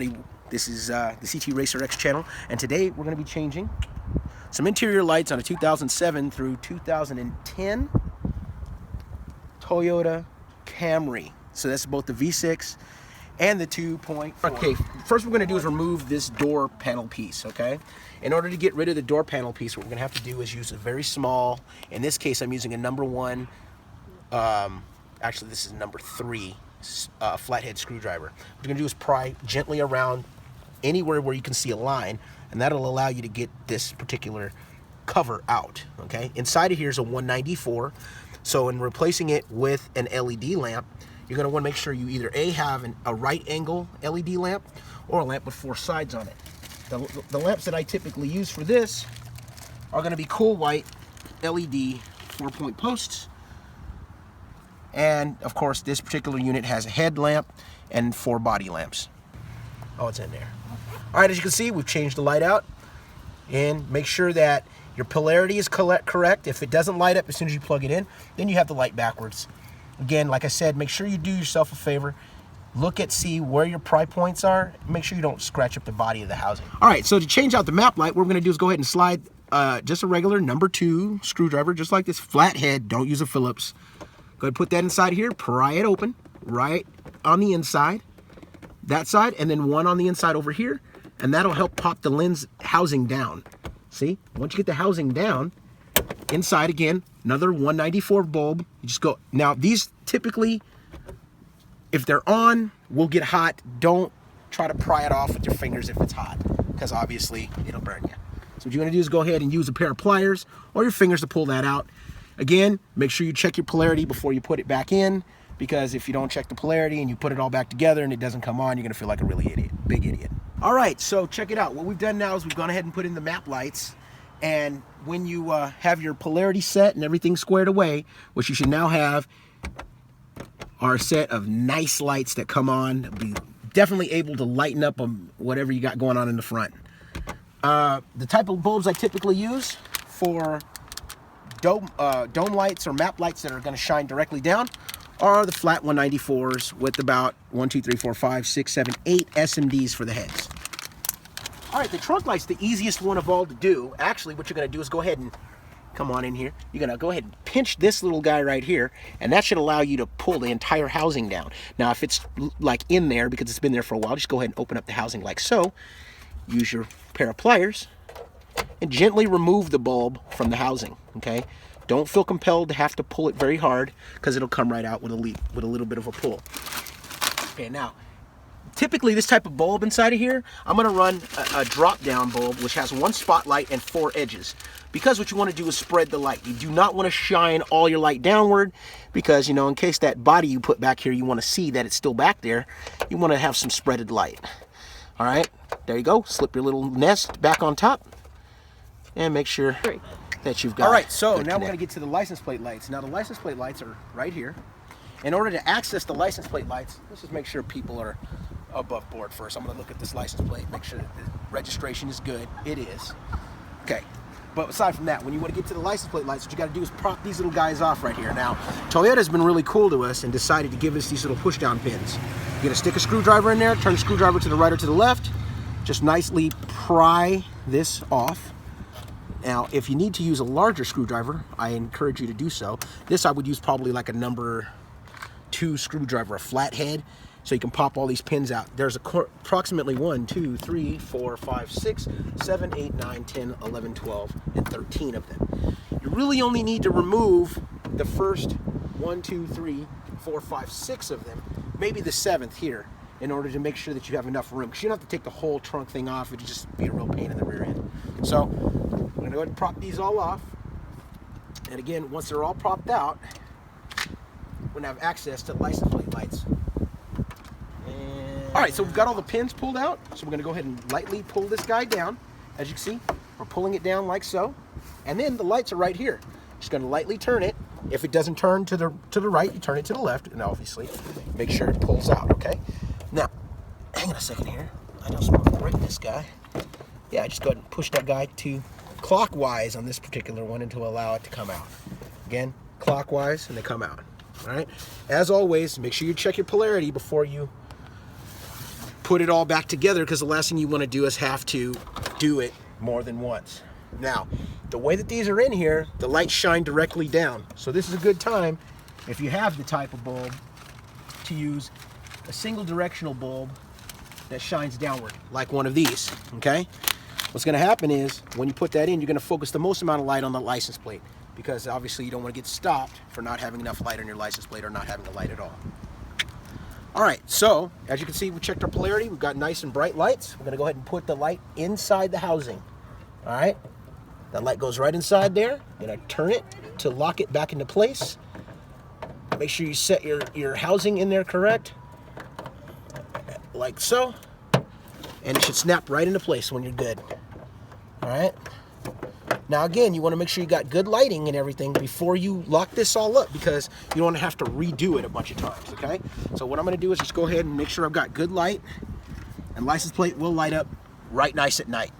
everybody. This is the CT Racer X channel, and today we're going to be changing some interior lights on a 2007 through 2010 Toyota Camry. So that's both the V6 and the 2.4. Okay, first what we're going to do is remove this door panel piece, okay? In order to get rid of the door panel piece, what we're going to have to do is use a very small, in this case I'm using a number 1, actually this is number 3, flathead screwdriver. What you're going to do is pry gently around anywhere where you can see a line, and that'll allow you to get this particular cover out, okay? Inside of here is a 194, so in replacing it with an LED lamp, you're going to want to make sure you either A, have a right angle LED lamp or a lamp with 4 sides on it. The lamps that I typically use for this are going to be cool white LED 4-point posts. And of course this particular unit has a headlamp and 4 body lamps. Oh, it's in there. Alright, as you can see, we've changed the light out. And make sure that your polarity is correct. If it doesn't light up as soon as you plug it in, then you have the light backwards. Again, like I said, make sure you do yourself a favor. See where your pry points are. Make sure you don't scratch up the body of the housing. Alright, so to change out the map light, what we're going to do is go ahead and slide just a regular number 2 screwdriver, just like this, flat head. Don't use a Phillips. Go ahead and put that inside here, pry it open, right on the inside, that side, and then one on the inside over here, and that'll help pop the lens housing down. See? Once you get the housing down, inside again, another 194 bulb. You just go, now these typically, if they're on, will get hot. Don't try to pry it off with your fingers if it's hot, because obviously it'll burn you. So what you're gonna do is go ahead and use a pair of pliers or your fingers to pull that out. Again, make sure you check your polarity before you put it back in, because if you don't check the polarity and you put it all back together and it doesn't come on, you're gonna feel like a really big idiot. All right, so check it out. What we've done now is we've gone ahead and put in the map lights, and when you have your polarity set and everything squared away, what you should now have are a set of nice lights that come on, be definitely able to lighten up whatever you got going on in the front. The type of bulbs I typically use for dome lights or map lights that are going to shine directly down are the flat 194s with about 1, 2, 3, 4, 5, 6, 7, 8 SMDs for the heads. All right, the trunk light's the easiest one of all to do. Actually, what you're going to do is go ahead and come on in here. You're going to go ahead and pinch this little guy right here, and that should allow you to pull the entire housing down. Now, if it's like in there because it's been there for a while, just go ahead and open up the housing like so. Use your pair of pliers and gently remove the bulb from the housing, okay? Don't feel compelled to have to pull it very hard, because it'll come right out with a little bit of a pull. Okay, now, typically this type of bulb inside of here, I'm going to run a drop-down bulb, which has 1 spotlight and 4 edges, because what you want to do is spread the light. You do not want to shine all your light downward, because, you know, in case that body you put back here, you want to see that it's still back there, you want to have some spreaded light. All right, there you go. Slip your little nest back on top, and make sure that you've got. All right, so now we're going to get to the license plate lights. Now the license plate lights are right here. In order to access the license plate lights, let's just make sure people are above board first. I'm going to look at this license plate, make sure that the registration is good. It is. Okay, but aside from that, when you want to get to the license plate lights, what you got to do is prop these little guys off right here. Now, Toyota's been really cool to us and decided to give us these little push-down pins. You're going to stick a screwdriver in there, turn the screwdriver to the right or to the left, just nicely pry this off. Now, if you need to use a larger screwdriver, I encourage you to do so. This I would use probably like a number 2 screwdriver, a flathead, so you can pop all these pins out. There's approximately 1, 2, 3, 4, 5, 6, 7, 8, 9, 10, 11, 12, and 13 of them. You really only need to remove the first 1, 2, 3, 4, 5, 6 of them, maybe the 7th here, in order to make sure that you have enough room, because you don't have to take the whole trunk thing off. It'd just be a real pain in the rear end. So we're going to go ahead and prop these all off, and again, once they're all propped out, we're going to have access to license plate lights. All right, so we've got all the pins pulled out, so we're going to go ahead and lightly pull this guy down. As you can see, we're pulling it down like so, and then the lights are right here. Just going to lightly turn it. If it doesn't turn to the right, you turn it to the left, and obviously make sure it pulls out, okay? Now, hang on a second here. I know someone break this guy. Yeah, just go ahead and push that guy to clockwise on this particular one and to allow it to come out. Again, clockwise, and they come out. All right? As always, make sure you check your polarity before you put it all back together, because the last thing you want to do is have to do it more than once. Now, the way that these are in here, the lights shine directly down. So this is a good time, if you have the type of bulb, to use a single directional bulb that shines downward, like one of these, okay? What's gonna happen is, when you put that in, you're gonna focus the most amount of light on the license plate, because obviously you don't wanna get stopped for not having enough light on your license plate or not having a light at all. All right, so as you can see, we checked our polarity. We've got nice and bright lights. We're gonna go ahead and put the light inside the housing. All right, that light goes right inside there. I'm gonna turn it to lock it back into place. Make sure you set your housing in there correct, like so, and it should snap right into place when you're good. All right. Now again, you want to make sure you got good lighting and everything before you lock this all up, because you don't want to have to redo it a bunch of times, okay? So what I'm going to do is just go ahead and make sure I've got good light, and license plate will light up right nice at night.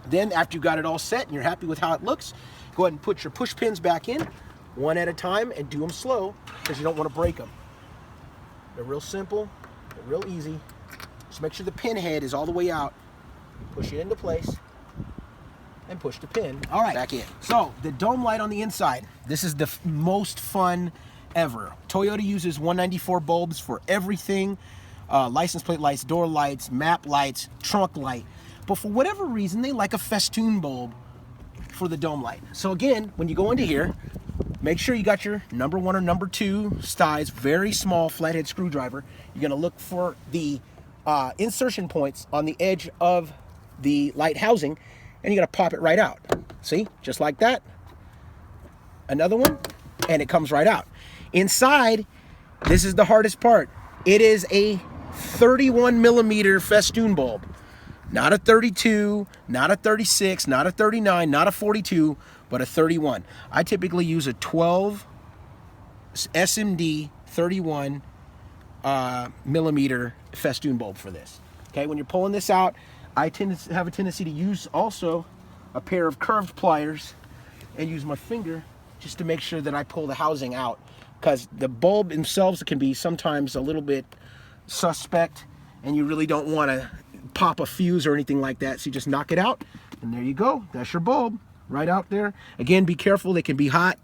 Then after you've got it all set and you're happy with how it looks, go ahead and put your push pins back in one at a time, and do them slow, because you don't want to break them. They're real simple, they're real easy. Just make sure the pin head is all the way out. Push it into place and push the pin back in. So the dome light on the inside, this is the most fun ever. Toyota uses 194 bulbs for everything. License plate lights, door lights, map lights, trunk light. But for whatever reason, they like a festoon bulb for the dome light. So again, when you go into here, make sure you got your number 1 or number 2 styes, very small flathead screwdriver. You're gonna look for the insertion points on the edge of the light housing, and you're gonna pop it right out. See, just like that. Another one, and it comes right out. Inside, this is the hardest part. It is a 31 millimeter festoon bulb. Not a 32, not a 36, not a 39, not a 42, but a 31. I typically use a 12 SMD 31 millimeter festoon bulb for this. Okay, when you're pulling this out, I tend to have a tendency to use also a pair of curved pliers and use my finger just to make sure that I pull the housing out, because the bulb themselves can be sometimes a little bit suspect, and you really don't want to pop a fuse or anything like that. So you just knock it out, and there you go. That's your bulb right out there. Again, be careful, they can be hot.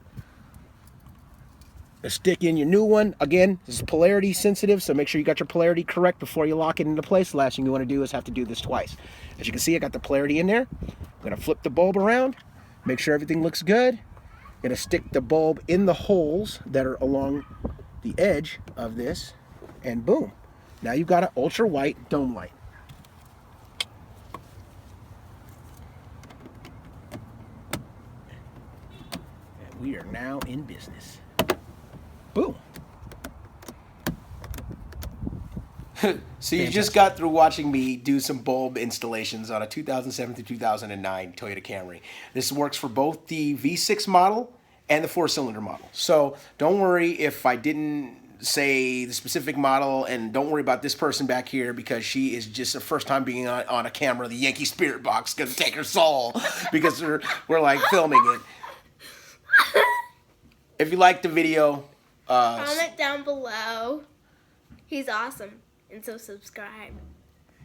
Stick in your new one. Again, this is polarity sensitive, so make sure you got your polarity correct before you lock it into place. The last thing you want to do is have to do this twice. As you can see, I got the polarity in there. I'm going to flip the bulb around, make sure everything looks good. I'm going to stick the bulb in the holes that are along the edge of this, and boom. Now you've got an ultra white dome light. And we are now in business. Boom. So you just got through watching me do some bulb installations on a 2007 to 2009 Toyota Camry. This works for both the V6 model and the 4-cylinder model. So don't worry if I didn't say the specific model, and don't worry about this person back here, because she is just her first time being on a camera. The Yankee Spirit Box gonna take her soul because we're like filming it. If you liked the video, comment down below. He's awesome. And so subscribe.